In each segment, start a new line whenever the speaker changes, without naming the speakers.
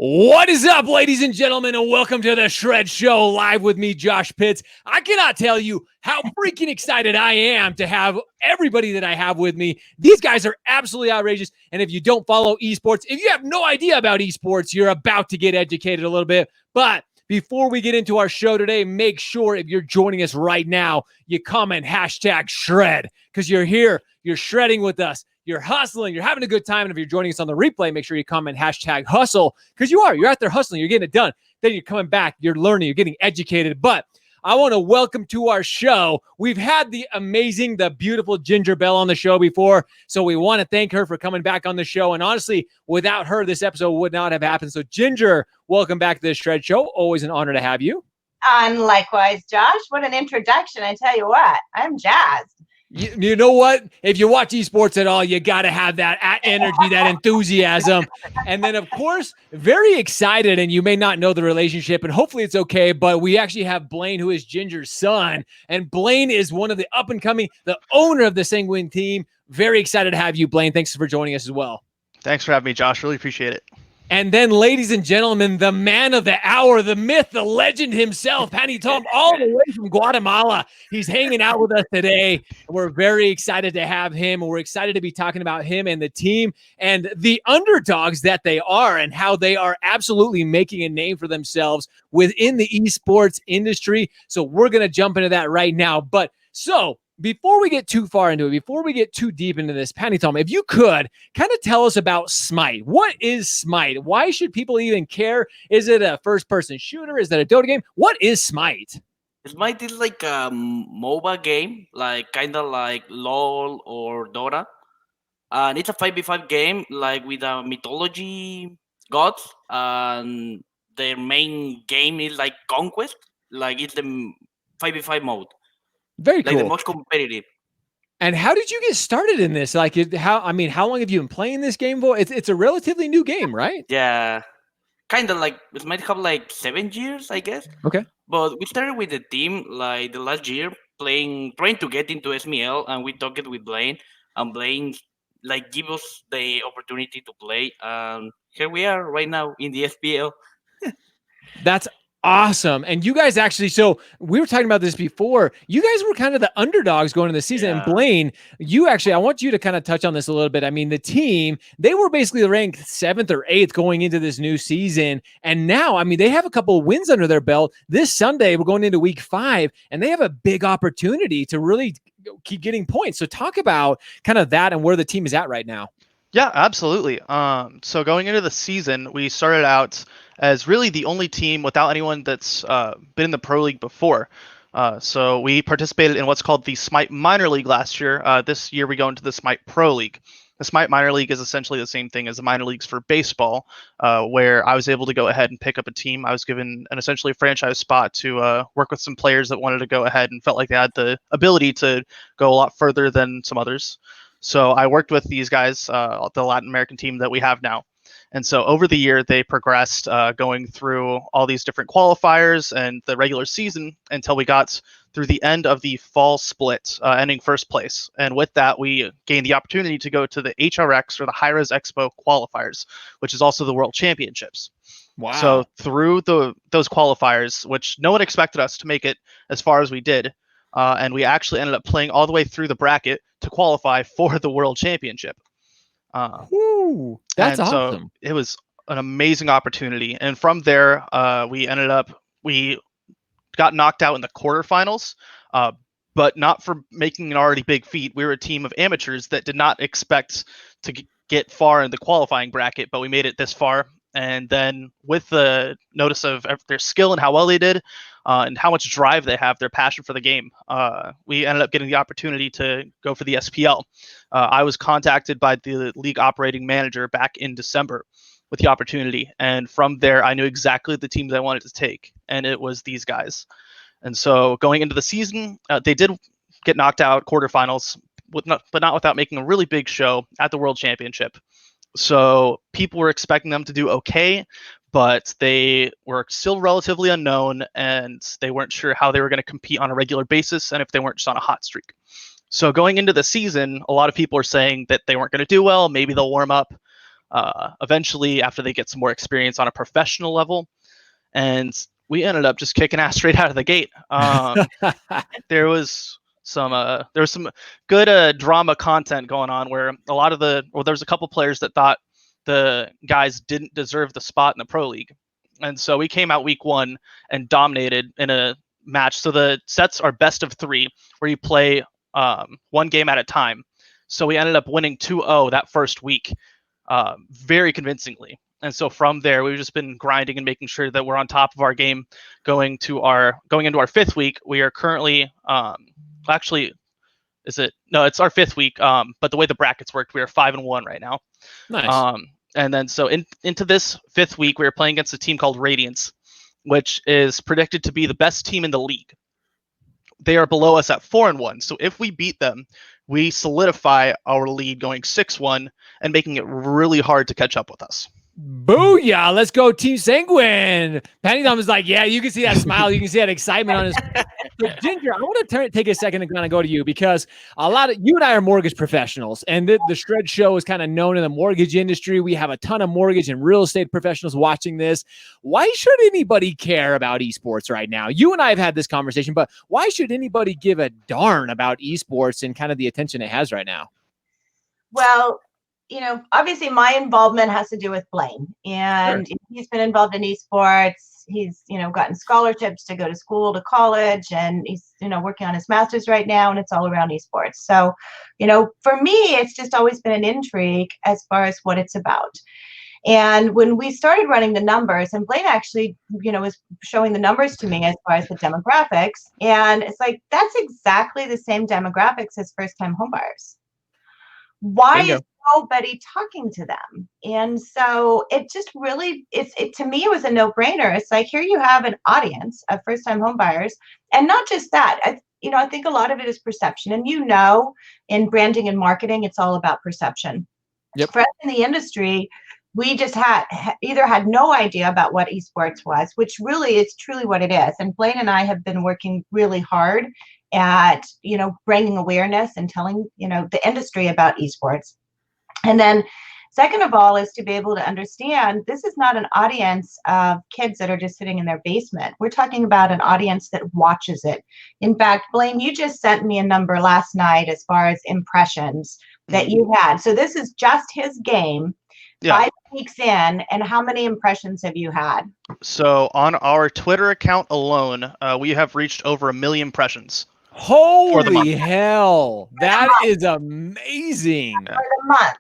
What is up, ladies and gentlemen, and welcome to the Shred Show live with me, Josh Pitts. I cannot tell you how freaking excited I am to have everybody that I have with me. These guys are absolutely outrageous. And if you don't follow esports, if you have no idea about esports, you're about to get educated a little bit. But before we get into our show today, make sure if you're joining us right now, you comment hashtag shred because you're here, you're shredding with us. You're hustling, you're having a good time. And if you're joining us on the replay, make sure you comment hashtag hustle because you're out there hustling, you're getting it done. Then you're coming back, you're learning, you're getting educated. But I want to welcome to our show. We've had the amazing, the beautiful Ginger Bell on the show before. So we want to thank her for coming back on the show. And honestly, without her, this episode would not have happened. So Ginger, welcome back to the Shred Show. Always an honor to have you.
And likewise, Josh, what an introduction. I tell you what, I'm jazzed.
You know what? If you watch esports at all, you got to have that energy, that enthusiasm. And then, of course, very excited, and you may not know the relationship, and hopefully it's okay, but we actually have Blaine, who is Ginger's son. And Blaine is one of the up-and-coming, the owner of the Sanguine team. Very excited to have you, Blaine. Thanks for joining us as well.
Thanks for having me, Josh. Really appreciate it.
And then, ladies and gentlemen, the man of the hour, the myth, the legend himself, Patty Tom, all the way from Guatemala. He's hanging out with us today. We're very excited to have him. We're excited to be talking about him and the team and the underdogs that they are and how they are absolutely making a name for themselves within the esports industry. So we're going to jump into that right now. But before we get too far into it, before we get too deep into this, Patty Tom, if you could kind of tell us about Smite. What is Smite? Why should people even care? Is it a first-person shooter? Is that a Dota game? What is Smite?
Smite is like a MOBA game, like kind of like LoL or Dota. And it's a 5v5 game, like with a mythology gods. And their main game is like Conquest, like it's the 5v5 mode.
Very cool.
Like the most competitive.
And how did you get started in this? Like, how long have you been playing this game for? It's a relatively new game, right?
Yeah. Kind of like, it might have like 7 years, I guess.
Okay.
But we started with the team like the last year, trying to get into SML, and we talked with Blaine. And Blaine like give us the opportunity to play. And here we are right now in the FPL.
That's awesome. And you guys actually, so we were talking about this before. You guys were kind of the underdogs going into the season. Yeah. And Blaine, I want you to kind of touch on this a little bit. I mean, the team, they were basically ranked 7th or 8th going into this new season. And now, I mean, they have a couple of wins under their belt. This Sunday, we're going into week 5, and they have a big opportunity to really keep getting points. So talk about kind of that and where the team is at right now.
Yeah, absolutely. So going into the season, we started out as really the only team without anyone that's been in the Pro League before. So we participated in what's called the Smite Minor League last year. This year we go into the Smite Pro League. The Smite Minor League is essentially the same thing as the minor leagues for baseball, where I was able to go ahead and pick up a team. I was given an essentially franchise spot to work with some players that wanted to go ahead and felt like they had the ability to go a lot further than some others. So I worked with these guys, the Latin American team that we have now. And so over the year, they progressed going through all these different qualifiers and the regular season until we got through the end of the fall split, ending first place. And with that, we gained the opportunity to go to the HRX or the High Res Expo qualifiers, which is also the World Championships.
Wow.
So through those qualifiers, which no one expected us to make it as far as we did, and we actually ended up playing all the way through the bracket to qualify for the World Championship.
That's awesome.
So it was an amazing opportunity. And from there, we got knocked out in the quarterfinals, but not for making an already big feat. We were a team of amateurs that did not expect to get far in the qualifying bracket, but we made it this far. And then with the notice of their skill and how well they did, and how much drive they have, their passion for the game, we ended up getting the opportunity to go for the SPL. I was contacted by the league operating manager back in December with the opportunity. And from there, I knew exactly the team that I wanted to take, and it was these guys. And so going into the season, they did get knocked out quarterfinals, but not without making a really big show at the World Championship. So people were expecting them to do okay, but they were still relatively unknown, and they weren't sure how they were going to compete on a regular basis and if they weren't just on a hot streak. So going into the season, a lot of people are saying that they weren't going to do well. Maybe they'll warm up. eventually after they get some more experience on a professional level. And we ended up just kicking ass straight out of the gate. There was some good drama content going on where there was a couple players that thought the guys didn't deserve the spot in the pro league, and so we came out week 1 and dominated in a match. So the sets are best of 3 where you play one game at a time. So we ended up winning 2-0 that first week, very convincingly. And so from there, we've just been grinding and making sure that we're on top of our game going into our 5th week. We are currently it's our 5th week. But the way the brackets worked, we are 5-1 right now.
Nice.
And then so into this 5th week, we are playing against a team called Radiance, which is predicted to be the best team in the league. They are below us at 4-1. So if we beat them, we solidify our lead going 6-1 and making it really hard to catch up with us.
Booyah! Let's go, Team Sanguine. Pennington is like, yeah, you can see that smile, you can see that excitement on his. But Ginger, I want to take a second and kind of go to you because you and I are mortgage professionals, and the Shred Show is kind of known in the mortgage industry. We have a ton of mortgage and real estate professionals watching this. Why should anybody care about esports right now? You and I have had this conversation, but why should anybody give a darn about esports and kind of the attention it has right now?
Well, obviously my involvement has to do with Blaine, and
Sure.
He's been involved in esports. He's, gotten scholarships to go to school, to college, and he's, working on his master's right now, and it's all around esports. So, for me, it's just always been an intrigue as far as what it's about. And when we started running the numbers, and Blaine actually, was showing the numbers to me as far as the demographics, and it's like, that's exactly the same demographics as first-time homebuyers. Why
Bingo.
is nobody talking to them? And so it just really, to me, it was a no-brainer. It's like, here you have an audience of first-time home buyers, and not just that. I think a lot of it is perception. And in branding and marketing, it's all about perception.
Yep.
For us in the industry, we just either had no idea about what esports was, which really is truly what it is. And Blaine and I have been working really hard at, bringing awareness and telling, the industry about esports. And then second of all is to be able to understand this is not an audience of kids that are just sitting in their basement. We're talking about an audience that watches it. In fact, Blaine, you just sent me a number last night as far as impressions that you had. So this is just his game. Yeah. 5 weeks in, and how many impressions have you had?
So on our Twitter account alone, we have reached over 1 million impressions.
Holy hell. That is amazing.
For the month.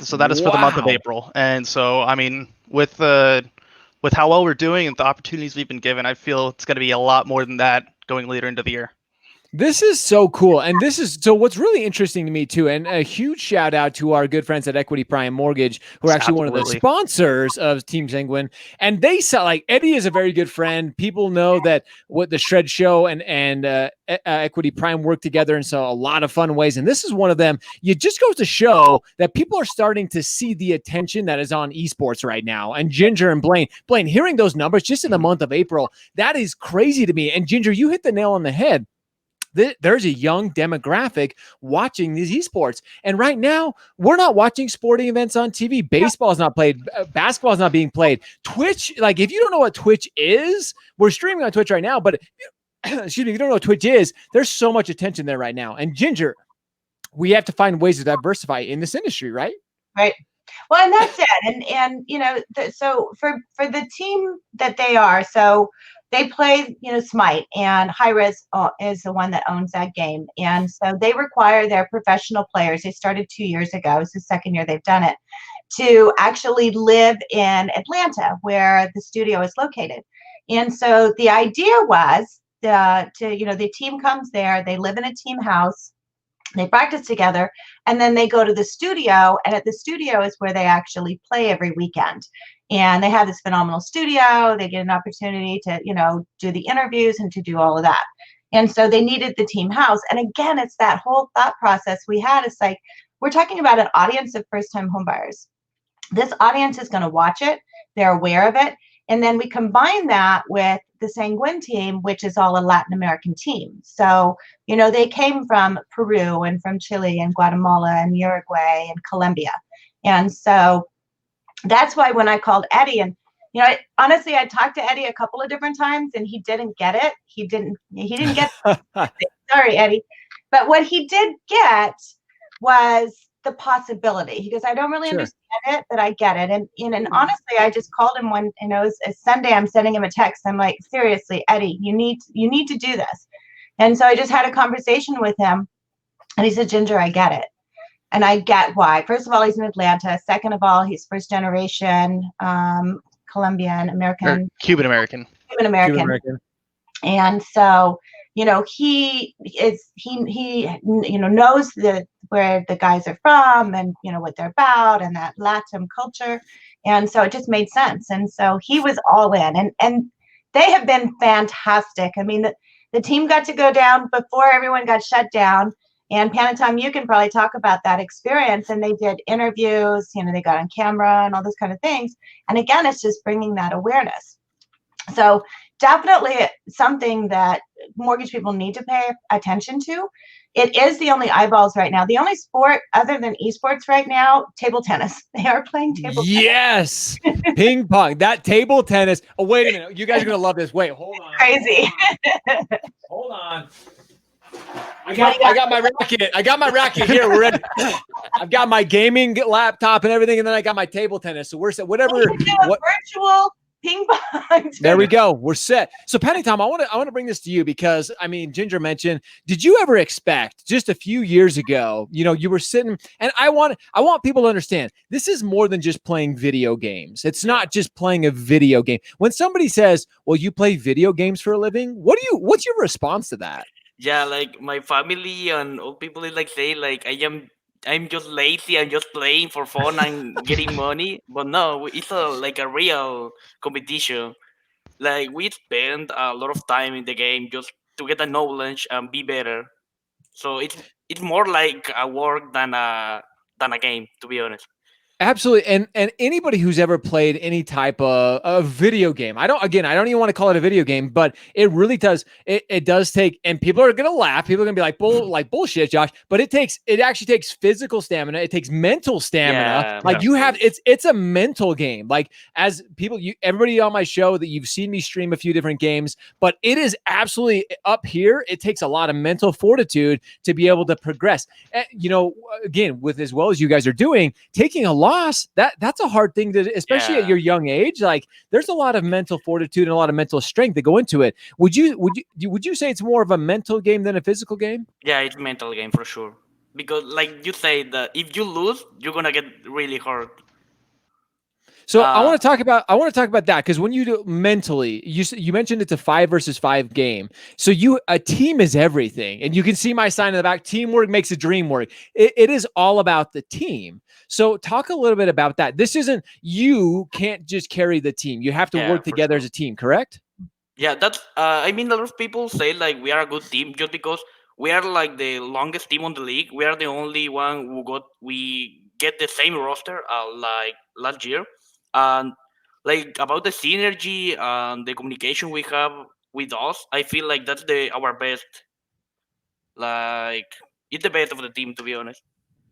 So that is for the month of April. And so, I mean, with how well we're doing and the opportunities we've been given, I feel it's going to be a lot more than that going later into the year.
This is so cool. And so what's really interesting to me too, and a huge shout out to our good friends at Equity Prime Mortgage, who are actually one of the sponsors of Team Sanguine. And they sell, like, Eddie is a very good friend. People know that what the Shred Show and Equity Prime work together in so a lot of fun ways. And this is one of them. It just goes to show that people are starting to see the attention that is on esports right now. And Ginger and Blaine, hearing those numbers just in the month of April, that is crazy to me. And Ginger, you hit the nail on the head. There's a young demographic watching these esports. And right now, we're not watching sporting events on TV. Baseball is not played. Basketball is not being played. Twitch, like, if you don't know what Twitch is, we're streaming on Twitch right now, but excuse me, if you don't know what Twitch is, there's so much attention there right now. And Ginger, we have to find ways to diversify in this industry, right?
Right. Well, and that's it. And so for the team that they are, so they play, Smite, and Hi-Rez is the one that owns that game. And so they require their professional players. They started 2 years ago. It's the second year they've done it, to actually live in Atlanta, where the studio is located. And so the idea was the team comes there, they live in a team house, they practice together, and then they go to the studio, and at the studio is where they actually play every weekend. And they have this phenomenal studio. They get an opportunity to, do the interviews and to do all of that. And so they needed the team house. And again, it's that whole thought process we had. It's like, we're talking about an audience of first-time homebuyers. This audience is going to watch it. They're aware of it. And then we combine that with the Sanguine team, which is all a Latin American team. So, they came from Peru and from Chile and Guatemala and Uruguay and Colombia. And so that's why when I called Eddie, and honestly, I talked to Eddie a couple of different times, and he didn't get it. He didn't get it. Sorry, Eddie. But what he did get was the possibility. He goes, I don't really understand it, but I get it. And honestly, I just called him one, it was a Sunday. I'm sending him a text. I'm like, seriously, Eddie, you need to do this. And so I just had a conversation with him, and he said, Ginger, I get it. And I get why. First of all, he's in Atlanta. Second of all, he's first generation Colombian American,
Cuban American.
And so, he knows where the guys are from, and what they're about, and that Latin culture. And so it just made sense. And so he was all in, and they have been fantastic. I mean, the team got to go down before everyone got shut down. And Panatom, you can probably talk about that experience. And they did interviews, they got on camera and all those kind of things. And again, it's just bringing that awareness. So definitely something that mortgage people need to pay attention to. It is the only eyeballs right now. The only sport other than esports right now, table tennis. They are playing table tennis.
Yes. Ping pong. That table tennis. Oh, wait a minute. You guys are going to love this. Wait, hold on.
Crazy.
Hold on. I got my racket. I got my racket here. We're ready. I've got my gaming laptop and everything, and then I got my table tennis. So we're set. Whatever.
Virtual ping pong.
There we go. We're set. So Penny Tom, I want to bring this to you because Ginger mentioned, did you ever expect just a few years ago, you were sitting, and I want people to understand this is more than just playing video games. It's not just playing a video game. When somebody says, well, you play video games for a living, what's your response to that?
Yeah, like my family and old people like say like I'm just lazy. I'm just playing for fun and getting money. But no, it's like a real competition. Like we spend a lot of time in the game just to get the knowledge and be better. So it's more like a work than a game, to be honest.
Absolutely. And anybody who's ever played any type of video game, I don't even want to call it a video game, but it really does. It does take, and people are going to laugh. People are going to be like, bullshit, Josh, but it actually takes physical stamina. It takes mental stamina. It's a mental game. Like as people, everybody on my show that you've seen me stream a few different games, but it is absolutely up here. It takes a lot of mental fortitude to be able to progress. And, again, with as well as you guys are doing, taking a loss, that's a hard thing to, especially at your young age. Like there's a lot of mental fortitude and a lot of mental strength that go into it. Would you say it's more of a mental game than a physical game?
Yeah, it's a mental game for sure. Because like you say that if you lose, you're gonna get really hurt.
So I want to talk about that because when you do mentally, you mentioned it's a 5 versus 5 game. So a team is everything, and you can see my sign in the back. Teamwork makes a dream work. It is all about the team. So talk a little bit about that. You can't just carry the team. You have to work together as a team, correct?
Yeah, that's. A lot of people say like we are a good team just because we are like the longest team on the league. We are the only one we get the same roster like last year. And like about the synergy and the communication we have with us, I feel like that's our best. Like it's the best of the team, to be honest.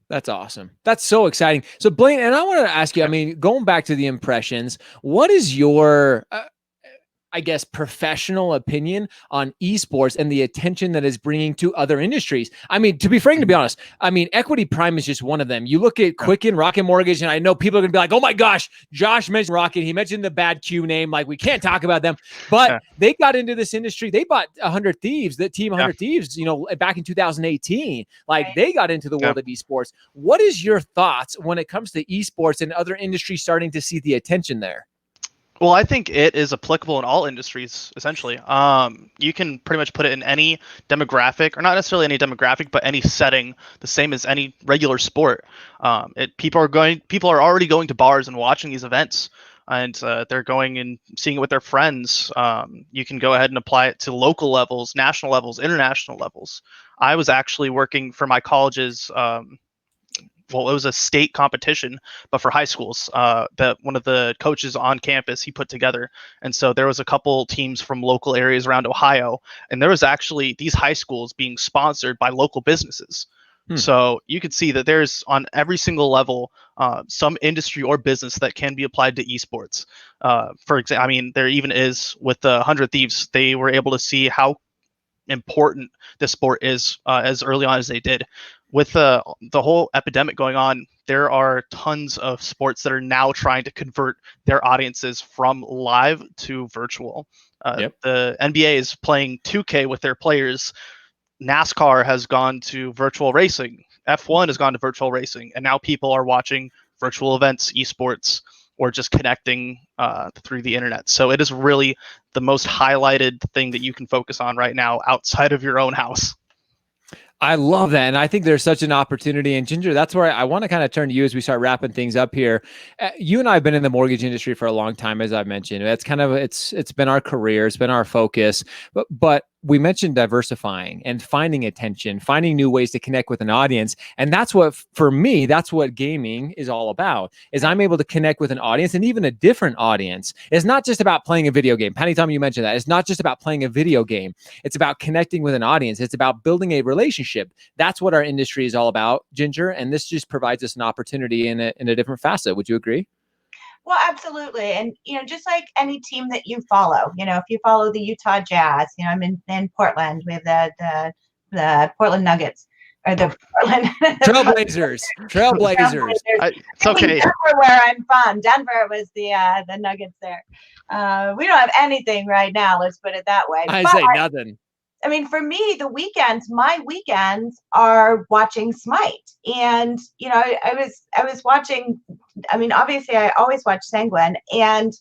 That's awesome. That's so exciting. So Blaine, and I wanted to ask you, going back to the impressions, what is your professional opinion on esports and the attention that is bringing to other industries? To be frank, to be honest, Equity Prime is just one of them. You look at Quicken, Rocket Mortgage, and I know people are going to be like, oh my gosh, Josh mentioned Rocket. He mentioned the bad Q name. Like, we can't talk about them. But they got into this industry. They bought 100 Thieves, the team 100 Thieves, back in 2018. Like, they got into the world of esports. What is your thoughts when it comes to esports and other industries starting to see the attention there?
Well, I think it is applicable in all industries, essentially. You can pretty much put it in any demographic, or not necessarily any demographic, but any setting, the same as any regular sport. People are already going to bars and watching these events, and they're going and seeing it with their friends. You can go ahead and apply it to local levels, national levels, international levels. I was actually working for my college's it was a state competition, but for high schools, that one of the coaches on campus, he put together. And so there was a couple teams from local areas around Ohio, and there was actually these high schools being sponsored by local businesses. So you could see that there's on every single level some industry or business that can be applied to esports. For example, I mean, there even is with the 100 Thieves, they were able to see how important the sport is as early on as they did. With the whole epidemic going on, there are tons of sports that are now trying to convert their audiences from live to virtual. The NBA is playing 2K with their players. NASCAR has gone to virtual racing. F1 has gone to virtual racing, and now people are watching virtual events, esports, or just connecting through the internet. So it is really the most highlighted thing that you can focus on right now outside of your own house.
I love that. And I think there's such an opportunity. And Ginger, that's where I want to kind of turn to you as we start wrapping things up here. You and I have been in the mortgage industry for a long time, as I've mentioned. That's kind of, it's been our career. It's been our focus. But we mentioned diversifying and finding attention, finding new ways to connect with an audience. And that's what, for me, that's what gaming is all about, is I'm able to connect with an audience and even a different audience. It's not just about playing a video game. Penny, Tom, you mentioned that. It's not just about playing a video game. It's about connecting with an audience. It's about building a relationship. That's what our industry is all about, Ginger. And this just provides us an opportunity in a different facet. Would you agree?
Well, absolutely. And, just like any team that you follow, if you follow the Utah Jazz, I'm in Portland. We have the Portland Nuggets or the Portland
Trailblazers.
It's okay.
Denver, where I'm from. Denver was the Nuggets there. We don't have anything right now. Let's put it that way.
I say nothing.
I mean, for me, my weekends are watching Smite. And, I was watching, I mean, obviously I always watch Sanguine, and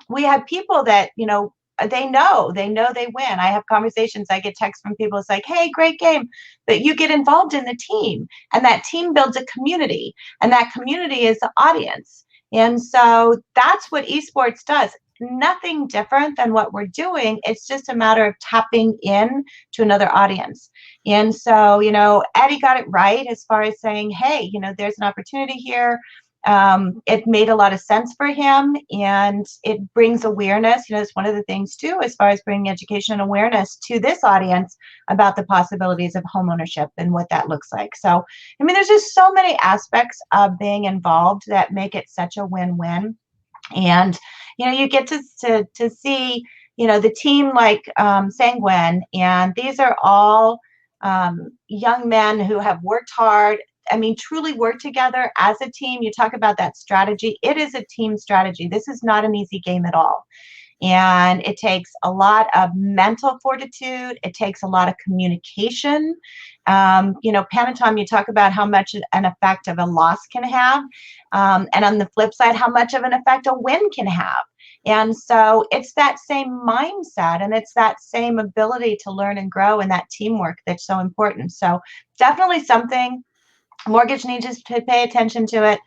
we have people that, they know they win. I have conversations, I get texts from people. It's like, hey, great game, but you get involved in the team, and that team builds a community, and that community is the audience. And so that's what esports does. Nothing different than what we're doing. It's just a matter of tapping in to another audience. And so, Eddie got it right as far as saying, hey, there's an opportunity here. It made a lot of sense for him, and it brings awareness. It's one of the things too, as far as bringing education and awareness to this audience about the possibilities of homeownership and what that looks like. So, I mean, there's just so many aspects of being involved that make it such a win-win. And, you get to see, the team like Sanguine, and these are all young men who have worked hard. I mean, truly work together as a team. You talk about that strategy. It is a team strategy. This is not an easy game at all. And it takes a lot of mental fortitude. It takes a lot of communication. Pan and Tom, you talk about how much an effect of a loss can have. And on the flip side, how much of an effect a win can have. And so it's that same mindset, and it's that same ability to learn and grow, and that teamwork that's so important. So definitely something mortgage needs to pay attention to it.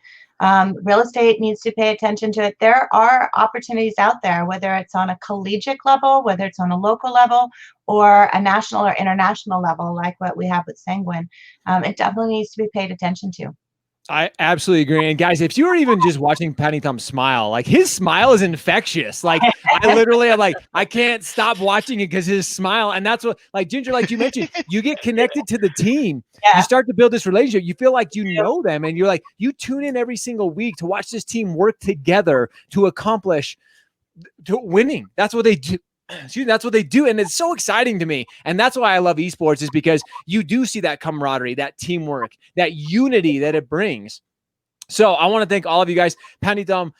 Real estate needs to pay attention to it. There are opportunities out there, whether it's on a collegiate level, whether it's on a local level, or a national or international level, like what we have with Sanguine. It definitely needs to be paid attention to.
I absolutely agree. And guys, if you were even just watching Penny Tom smile, like his smile is infectious. Like I literally am like, I can't stop watching it because his smile. And that's what, like Ginger, like you mentioned, you get connected to the team. Yeah. You start to build this relationship. You feel like you know them, and you're like, you tune in every single week to watch this team work together to accomplish winning. That's what they do. Excuse me, that's what they do. And it's so exciting to me. And that's why I love esports, is because you do see that camaraderie, that teamwork, that unity that it brings. So I want to thank all of you guys. Penny Tom,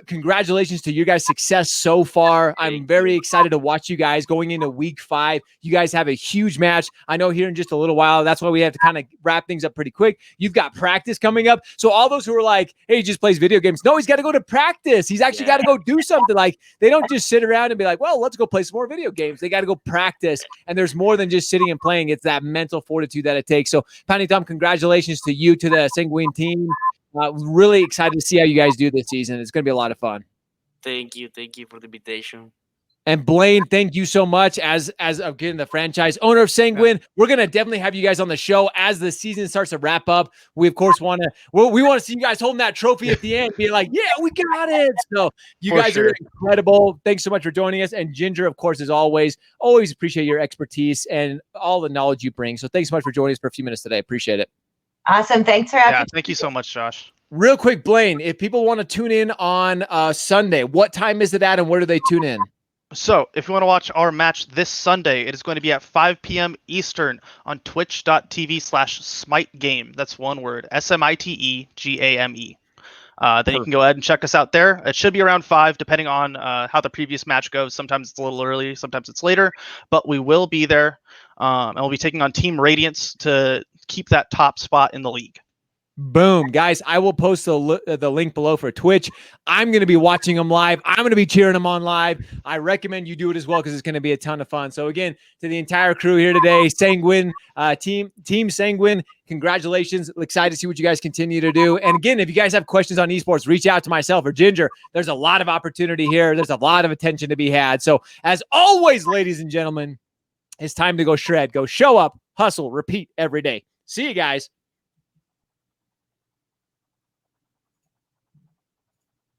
congratulations to your guys' success so far. I'm very excited to watch you guys going into week 5. You guys have a huge match. I know here in just a little while. That's why we have to kind of wrap things up pretty quick. You've got practice coming up. So all those who are like, hey, he just plays video games. No, he's got to go to practice. He's actually got to go do something. Like, they don't just sit around and be like, well, let's go play some more video games. They got to go practice. And there's more than just sitting and playing. It's that mental fortitude that it takes. So Penny Tom, congratulations to you, to the Sanguine team. Really excited to see how you guys do this season. It's going to be a lot of fun.
Thank you for the invitation.
And Blaine, thank you so much as again the franchise owner of Sanguine. We're gonna definitely have you guys on the show as the season starts to wrap up. We of course want to we want to see you guys holding that trophy at the end, being like, yeah, we got it. So you guys are incredible. Thanks so much for joining us. And Ginger, of course, as always appreciate your expertise and all the knowledge you bring. So thanks so much for joining us for a few minutes today. Appreciate it.
Awesome. Thanks for having me.
Thank you so much, Josh.
Real quick, Blaine, if people want to tune in on Sunday, what time is it at and where do they tune in?
So, if you want to watch our match this Sunday, it is going to be at 5 p.m. Eastern on twitch.tv/SmiteGame. That's one word, SMITEGAME. Then you can go ahead and check us out there. It should be around 5, depending on how the previous match goes. Sometimes it's a little early, sometimes it's later, but we will be there. And we'll be taking on Team Radiance to keep that top spot in the league.
Boom, guys, I will post the link below for Twitch. I'm going to be watching them live. I'm going to be cheering them on live. I recommend you do it as well because it's going to be a ton of fun. So again, to the entire crew here today, Sanguine, Team Sanguine, congratulations. Excited to see what you guys continue to do. And again, if you guys have questions on esports, reach out to myself or Ginger. There's a lot of opportunity here. There's a lot of attention to be had. So as always, ladies and gentlemen, it's time to go shred, go show up, hustle, repeat every day. See you guys.